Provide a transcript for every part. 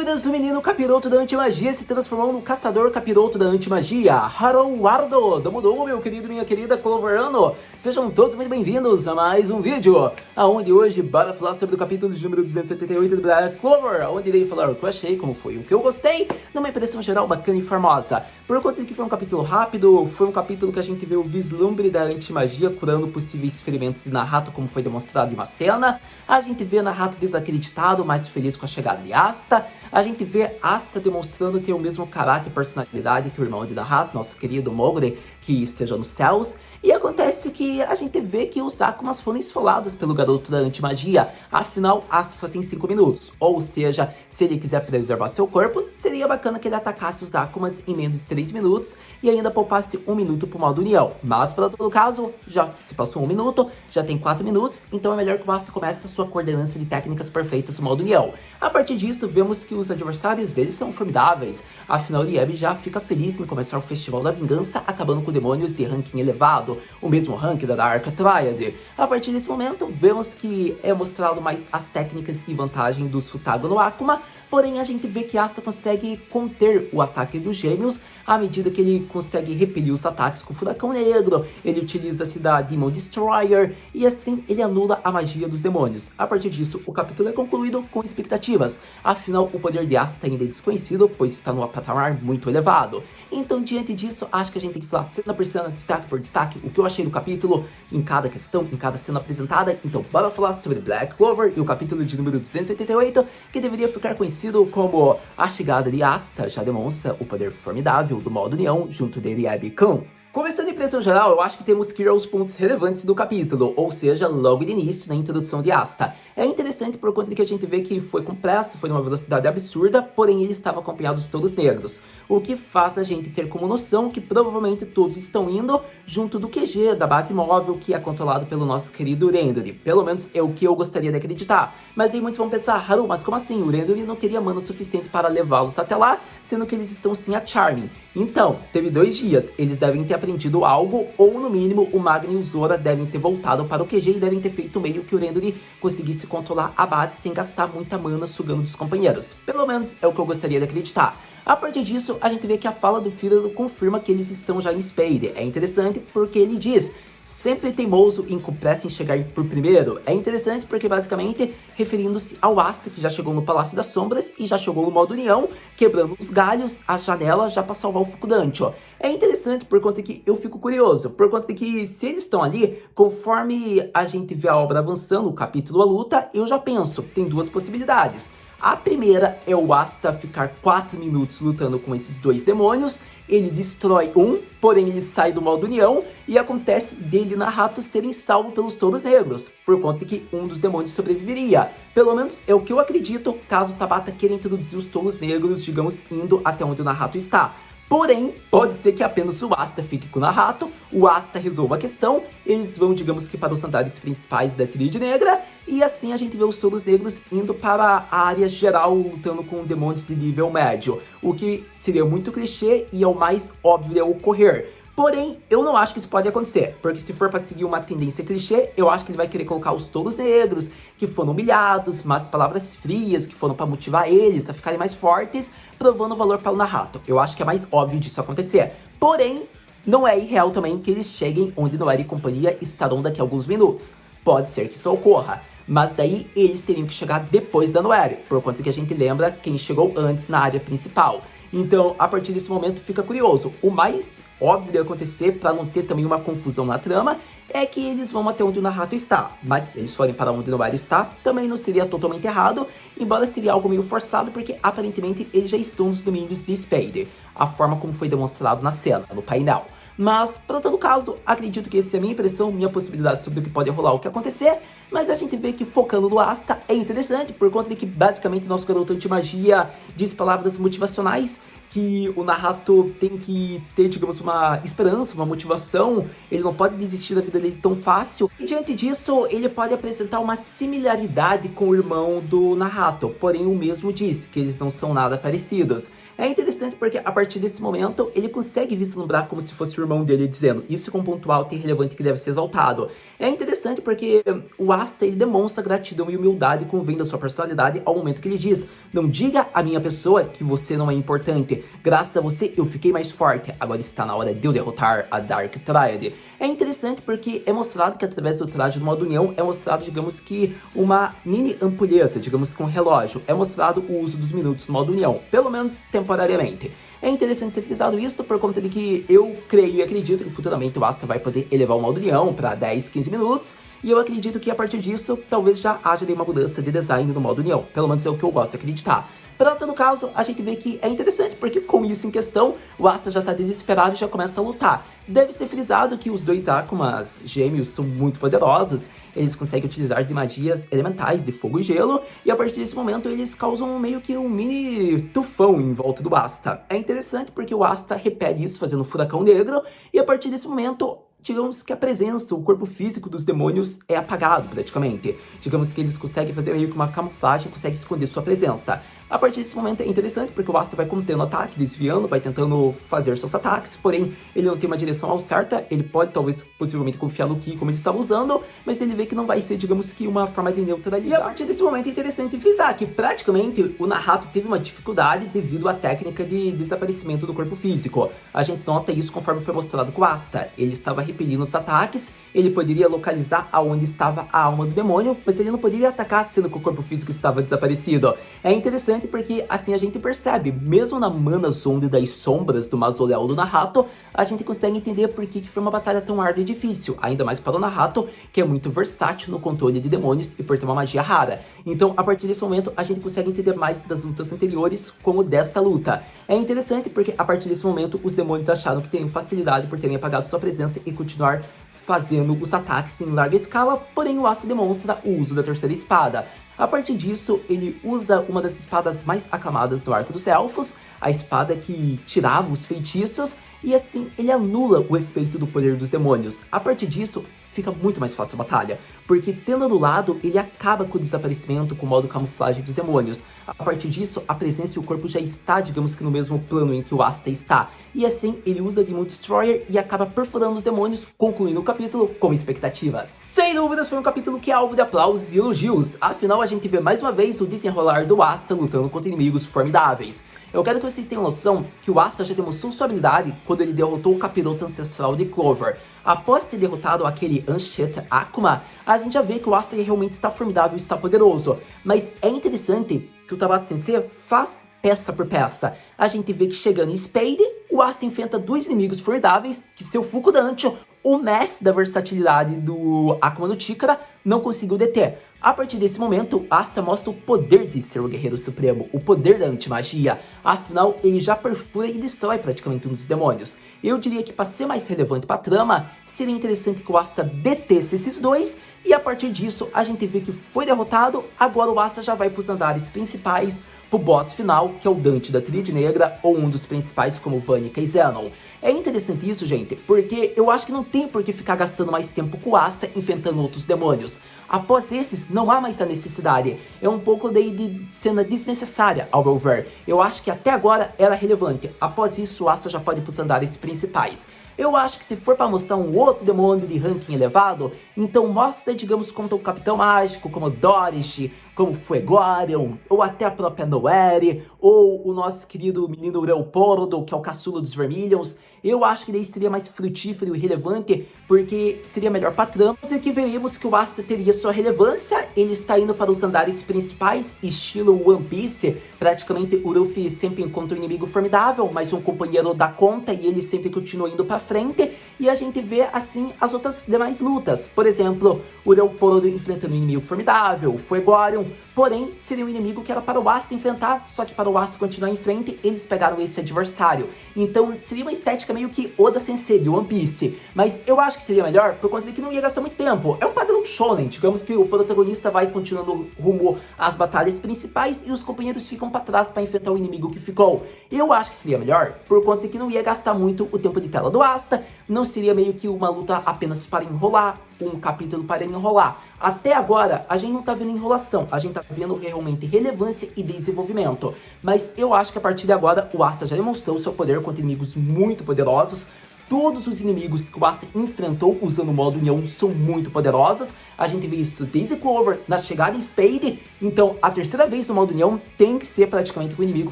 dúvidas, o menino capiroto da antimagia se transformou no caçador capiroto da antimagia, Harowardo. Mudou, meu querido, minha querida Cloverano. Sejam todos muito bem-vindos a mais um vídeo, aonde hoje bora falar sobre o capítulo de número 278 do Black Clover, onde irei falar o que eu achei, como foi o que eu gostei, numa impressão geral bacana e formosa. Por conta de que foi um capítulo rápido, foi um capítulo que a gente vê o vislumbre da antimagia curando possíveis ferimentos de Naruto, como foi demonstrado em uma cena. A gente vê Naruto desacreditado, mas feliz com a chegada de Asta. A gente vê Asta demonstrando ter o mesmo caráter e personalidade que o irmão de Naruto, nosso querido Moguri, que esteja nos céus. E acontece que a gente vê que os Akumas foram esfolados pelo garoto da antimagia. Afinal, Asta só tem 5 minutos. Ou seja, se ele quiser preservar seu corpo, seria bacana que ele atacasse os Akumas em menos de 3 minutos e ainda poupasse 1 minuto pro modo união. Mas, para todo caso, já se passou 1 minuto, já tem 4 minutos, então é melhor que o Asta comece a sua coordenância de técnicas perfeitas no modo união. A partir disso, vemos que os adversários deles são formidáveis. Afinal, Lieb já fica feliz em começar o Festival da Vingança, acabando com demônios de ranking elevado, o mesmo rank da Dark Triad. A partir desse momento, vemos que é mostrado mais as técnicas e vantagem dos Futago no Akuma, porém a gente vê que Asta consegue conter o ataque dos gêmeos à medida que ele consegue repelir os ataques com o Furacão Negro, ele utiliza-se da Demon Destroyer e assim ele anula a magia dos demônios. A partir disso, o capítulo é concluído com expectativas, afinal o poder de Asta ainda é desconhecido, pois está num patamar muito elevado. Então, diante disso, acho que a gente tem que falar cena por cena, destaque por destaque, o que eu achei do capítulo, em cada questão, em cada cena apresentada. Então, bora falar sobre Black Clover e o capítulo de número 288, que deveria ficar conhecido como a chegada de Asta já demonstra o poder formidável do modo união junto de Lieb-kun. Começando a impressão geral, eu acho que temos que ir aos pontos relevantes do capítulo, ou seja, logo de início, na introdução de Asta. É interessante por conta de que a gente vê que foi com pressa, foi numa velocidade absurda, porém ele estava acompanhado de todos negros, o que faz a gente ter como noção que provavelmente todos estão indo junto do QG, da base móvel, que é controlado pelo nosso querido Rendry. Pelo menos é o que eu gostaria de acreditar. Mas aí muitos vão pensar, Haru, mas como assim? O Rendry não teria mana suficiente para levá-los até lá, sendo que eles estão sim a Charming. Então, teve 2 dias, eles devem ter aprendido algo, ou no mínimo o Magni e o Zora devem ter voltado para o QG e devem ter feito meio que o Rendry conseguisse controlar a base sem gastar muita mana sugando dos companheiros. Pelo menos é o que eu gostaria de acreditar. A partir disso, a gente vê que a fala do Fígaro confirma que eles estão já em Spade. É interessante porque ele diz, sempre teimoso em com pressa em chegar por primeiro. É interessante porque basicamente referindo-se ao Asta que já chegou no Palácio das Sombras e já chegou no modo união, quebrando os galhos, a janela já para salvar o Fukudante, ó. É interessante por conta que eu fico curioso, por conta de que se eles estão ali, conforme a gente vê a obra avançando, o capítulo a luta, eu já penso, tem 2 possibilidades. A primeira é o Asta ficar 4 minutos lutando com esses 2 demônios, ele destrói um, porém ele sai do modo união e acontece dele e Naruto serem salvos pelos touros negros, por conta de que um dos demônios sobreviveria. Pelo menos é o que eu acredito, caso o Tabata queira introduzir os touros negros, digamos, indo até onde o Naruto está. Porém, pode ser que apenas o Asta fique com o Naruto, o Asta resolva a questão, eles vão, digamos que para os andares principais da Tríade Negra, e assim a gente vê os touros negros indo para a área geral, lutando com demônios de nível médio, o que seria muito clichê e é o mais óbvio de ocorrer. Porém, eu não acho que isso pode acontecer, porque se for para seguir uma tendência clichê, eu acho que ele vai querer colocar os touros negros, que foram humilhados, mas palavras frias, que foram para motivar eles a ficarem mais fortes, provando o valor para o Naruto. Eu acho que é mais óbvio disso acontecer. Porém, não é irreal também que eles cheguem onde Noeri e companhia estarão daqui a alguns minutos. Pode ser que isso ocorra, mas daí eles teriam que chegar depois da Noeri, por conta que a gente lembra quem chegou antes na área principal. Então, a partir desse momento, fica curioso. O mais óbvio de acontecer, para não ter também uma confusão na trama, é que eles vão até onde o Naruto está. Mas se eles forem para onde o Noeri está, também não seria totalmente errado, embora seria algo meio forçado, porque aparentemente eles já estão nos domínios de Spade, a forma como foi demonstrado na cena, no painel. Mas, para todo caso, acredito que essa é a minha impressão, minha possibilidade sobre o que pode rolar, o que acontecer. Mas a gente vê que focando no Asta é interessante, por conta de que basicamente nosso garoto anti-magia diz palavras motivacionais que o Naruto tem que ter, digamos, uma esperança, uma motivação, ele não pode desistir da vida dele tão fácil. E diante disso, ele pode apresentar uma similaridade com o irmão do Naruto, porém o mesmo diz que eles não são nada parecidos. É interessante porque a partir desse momento ele consegue vislumbrar como se fosse o irmão dele, dizendo isso é um ponto alto e relevante que deve ser exaltado. É interessante porque o Asta ele demonstra gratidão e humildade com o vem da sua personalidade ao momento que ele diz: não diga à minha pessoa que você não é importante, graças a você eu fiquei mais forte, agora está na hora de eu derrotar a Dark Triad. É interessante porque é mostrado que através do traje do modo união é mostrado, digamos que, uma mini ampulheta, digamos que um relógio. É mostrado o uso dos minutos no modo união, pelo menos temporariamente. É interessante ser frisado isso por conta de que eu creio e acredito que futuramente o Asta vai poder elevar o modo união para 10, 15 minutos. E eu acredito que a partir disso, talvez já haja uma mudança de design no modo união. Pelo menos é o que eu gosto de acreditar. Para todo caso, a gente vê que é interessante, porque com isso em questão, o Asta já tá desesperado e já começa a lutar. Deve ser frisado que os dois Akumas gêmeos são muito poderosos, eles conseguem utilizar de magias elementais de fogo e gelo, e a partir desse momento eles causam meio que um mini tufão em volta do Asta. É interessante porque o Asta repele isso fazendo um furacão negro, e a partir desse momento, digamos que a presença, o corpo físico dos demônios é apagado praticamente. Digamos que eles conseguem fazer meio que uma camuflagem, conseguem esconder sua presença. A partir desse momento é interessante porque o Asta vai contendo o ataque, desviando, vai tentando fazer seus ataques, porém ele não tem uma direção ao certa, ele pode talvez possivelmente confiar no Ki como ele estava usando, mas ele vê que não vai ser, digamos que, uma forma de neutralizar. E a partir desse momento é interessante frisar que praticamente o Naruto teve uma dificuldade devido à técnica de desaparecimento do corpo físico. A gente nota isso conforme foi mostrado com o Asta. Ele estava repelindo os ataques, ele poderia localizar aonde estava a alma do demônio, mas ele não poderia atacar sendo que o corpo físico estava desaparecido. É interessante porque assim a gente percebe, mesmo na Mana Zone das sombras do mausoléu do Naruto, a gente consegue entender por que foi uma batalha tão árdua e difícil, ainda mais para o Naruto, que é muito versátil no controle de demônios e por ter uma magia rara. Então, a partir desse momento, a gente consegue entender mais das lutas anteriores como desta luta. É interessante porque a partir desse momento, os demônios acharam que teriam facilidade por terem apagado sua presença e continuar fazendo os ataques em larga escala, porém o Asta demonstra o uso da terceira espada. A partir disso, ele usa uma das espadas mais aclamadas do Arco dos Elfos, a espada que tirava os feitiços, e assim ele anula o efeito do poder dos demônios. A partir disso, fica muito mais fácil a batalha, porque tendo anulado, ele acaba com o desaparecimento com o modo camuflagem dos demônios. A partir disso, a presença e o corpo já está, digamos que no mesmo plano em que o Asta está, e assim ele usa Demon Destroyer e acaba perfurando os demônios, concluindo o capítulo com expectativas. Sem dúvidas, foi um capítulo que é alvo de aplausos e elogios, afinal a gente vê mais uma vez o desenrolar do Asta lutando contra inimigos formidáveis. Eu quero que vocês tenham noção que o Asta já demonstrou sua habilidade quando ele derrotou o capiroto ancestral de Clover. Após ter derrotado aquele Ancient Akuma, a gente já vê que o Asta realmente está formidável e está poderoso. Mas é interessante que o Tabata Sensei faz peça por peça. A gente vê que chegando em Spade, o Asta enfrenta dois inimigos formidáveis que seu Fukudancho, o mestre da versatilidade do Akuma no Chikara, não conseguiu deter. A partir desse momento, Asta mostra o poder de ser o Guerreiro Supremo, o poder da antimagia. Afinal, ele já perfura e destrói praticamente um dos demônios. Eu diria que para ser mais relevante para a trama, seria interessante que o Asta detesse esses dois, e a partir disso a gente vê que foi derrotado, agora o Asta já vai para os andares principais, pro boss final, que é o Dante da Tríade Negra, ou um dos principais como Vanica e Zenon. É interessante isso, gente, porque eu acho que não tem por que ficar gastando mais tempo com o Asta enfrentando outros demônios. Após esses, não há mais a necessidade. É um pouco daí de cena desnecessária, ao meu ver. Eu acho que até agora era relevante. Após isso, o Asta já pode ir pros andares principais. Eu acho que se for para mostrar um outro demônio de ranking elevado, então mostra, digamos, como o Capitão Mágico, como Dorish, como Fuegorion, ou até a própria Noere, ou o nosso querido menino Leopoldo, que é o caçula dos Vermilions. Eu acho que daí seria mais frutífero e relevante, porque seria melhor pra trama. E que veremos que o Asta teria sua relevância, ele está indo para os andares principais, estilo One Piece. Praticamente o Luffy sempre encontra um inimigo formidável, mas um companheiro dá conta e ele sempre continua indo pra frente. E a gente vê assim as outras demais lutas. Por exemplo, o Leopoldo enfrentando um inimigo formidável, o Fuegorion, Dragão. Porém, seria um inimigo que era para o Asta enfrentar, só que para o Asta continuar em frente, eles pegaram esse adversário. Então, seria uma estética meio que Oda Sensei de One Piece. Mas eu acho que seria melhor por conta de que não ia gastar muito tempo. É um padrão shonen, digamos que o protagonista vai continuando rumo às batalhas principais e os companheiros ficam para trás para enfrentar o inimigo que ficou. Eu acho que seria melhor por conta de que não ia gastar muito o tempo de tela do Asta, não seria meio que uma luta apenas para enrolar, um capítulo para enrolar. Até agora, a gente não tá vendo enrolação, a gente tá vendo realmente relevância e desenvolvimento. Mas eu acho que a partir de agora, o Asta já demonstrou seu poder contra inimigos muito poderosos. Todos os inimigos que o Asta enfrentou usando o modo União são muito poderosos. A gente vê isso desde Clover, na chegada em Spade. Então, a terceira vez no modo União tem que ser praticamente com um inimigo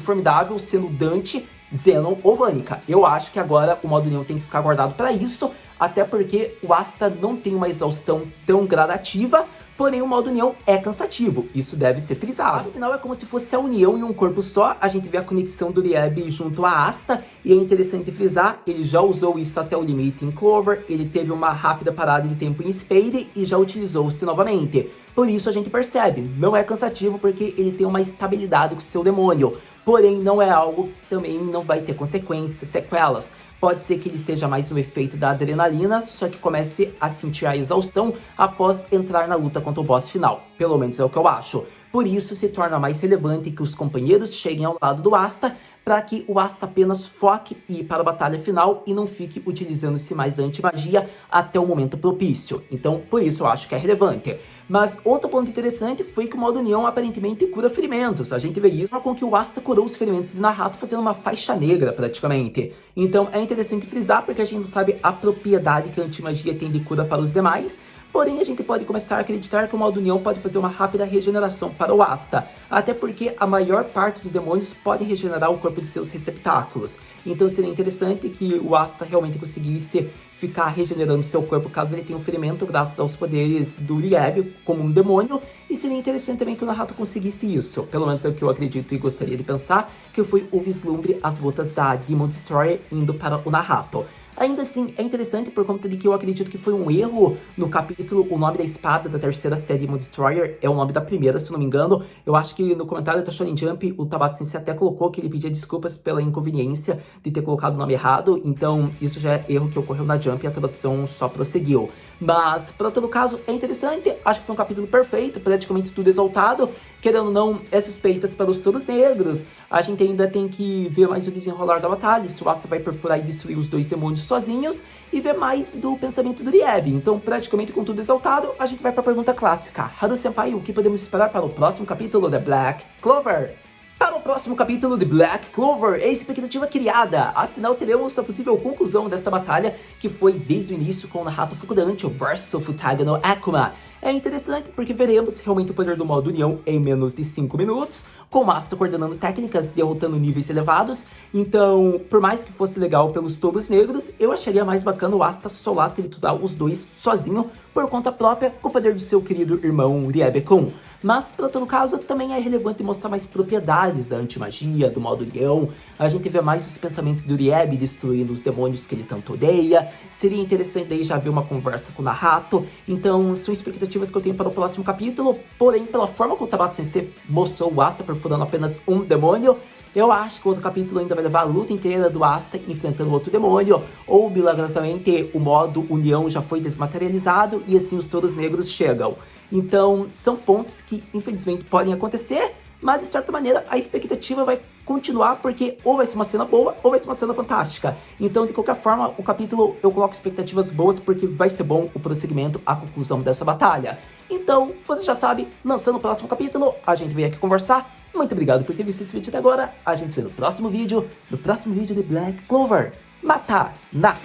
formidável, sendo Dante, Zenon ou Vanica. Eu acho que agora o modo União tem que ficar guardado para isso, até porque o Asta não tem uma exaustão tão gradativa, porém o modo União é cansativo, isso deve ser frisado. Afinal, é como se fosse a união em um corpo só, a gente vê a conexão do Rieb junto a Asta, e é interessante frisar, ele já usou isso até o limite em Clover, ele teve uma rápida parada de tempo em Spade e já utilizou-se novamente. Por isso a gente percebe, não é cansativo porque ele tem uma estabilidade com o seu demônio, porém não é algo que também não vai ter consequências, sequelas. Pode ser que ele esteja mais no efeito da adrenalina, só que comece a sentir a exaustão após entrar na luta contra o boss final. Pelo menos é o que eu acho. Por isso se torna mais relevante que os companheiros cheguem ao lado do Asta, para que o Asta apenas foque e ir para a batalha final e não fique utilizando-se mais da antimagia até o momento propício. Então, por isso eu acho que é relevante. Mas outro ponto interessante foi que o modo União aparentemente cura ferimentos. A gente vê isso com que o Asta curou os ferimentos de Naruto fazendo uma faixa negra praticamente. Então é interessante frisar porque a gente não sabe a propriedade que a antimagia tem de cura para os demais. Porém, a gente pode começar a acreditar que o modo União pode fazer uma rápida regeneração para o Asta, até porque a maior parte dos demônios podem regenerar o corpo de seus receptáculos. Então seria interessante que o Asta realmente conseguisse ficar regenerando seu corpo caso ele tenha um ferimento graças aos poderes do Rieb como um demônio, e seria interessante também que o Naruto conseguisse isso, pelo menos é o que eu acredito e gostaria de pensar, que foi o vislumbre as gotas da Demon Destroyer indo para o Naruto. Ainda assim, é interessante por conta de que eu acredito que foi um erro no capítulo, o nome da espada da terceira série Demon Destroyer é o nome da primeira, se não me engano. Eu acho que no comentário da Shonen Jump, o Tabata Sensei até colocou que ele pedia desculpas pela inconveniência de ter colocado o nome errado, então isso já é erro que ocorreu na Jump e a tradução só prosseguiu. Mas, para todo caso, é interessante, acho que foi um capítulo perfeito, praticamente tudo exaltado, querendo ou não, é suspeitas para os touros negros. A gente ainda tem que ver mais o desenrolar da batalha, se o Asta vai perfurar e destruir os dois demônios sozinhos, e ver mais do pensamento do Rieb. Então, praticamente com tudo exaltado, a gente vai para a pergunta clássica. Haru Senpai, o que podemos esperar para o próximo capítulo de Black Clover? Para o próximo capítulo de Black Clover, é expectativa criada, afinal teremos a possível conclusão desta batalha, que foi desde o início com o Naruto Fukudante versus Futaga no Akuma. É interessante porque veremos realmente o poder do modo União em menos de 5 minutos, com o Asta coordenando técnicas, derrotando níveis elevados. Então, por mais que fosse legal pelos touros negros, eu acharia mais bacana o Asta solar triturar os dois sozinho, por conta própria, com o poder do seu querido irmão Riebe-kun. Mas, para todo caso, também é relevante mostrar mais propriedades da antimagia, do modo União. A gente vê mais os pensamentos do Rieb destruindo os demônios que ele tanto odeia. Seria interessante aí já ver uma conversa com o Naruto. Então, são expectativas que eu tenho para o próximo capítulo. Porém, pela forma como o Tabata Sensei mostrou o Asta perfurando apenas um demônio, eu acho que o outro capítulo ainda vai levar a luta inteira do Asta enfrentando outro demônio, ou milagrosamente o modo União já foi desmaterializado e assim os touros negros chegam. Então, são pontos que infelizmente podem acontecer, mas de certa maneira a expectativa vai continuar, porque ou vai ser uma cena boa ou vai ser uma cena fantástica. Então, de qualquer forma, o capítulo eu coloco expectativas boas, porque vai ser bom o prosseguimento, a conclusão dessa batalha. Então, você já sabe, lançando o próximo capítulo, a gente veio aqui conversar. Muito obrigado por ter visto esse vídeo até agora. A gente se vê no próximo vídeo de Black Clover. Mata na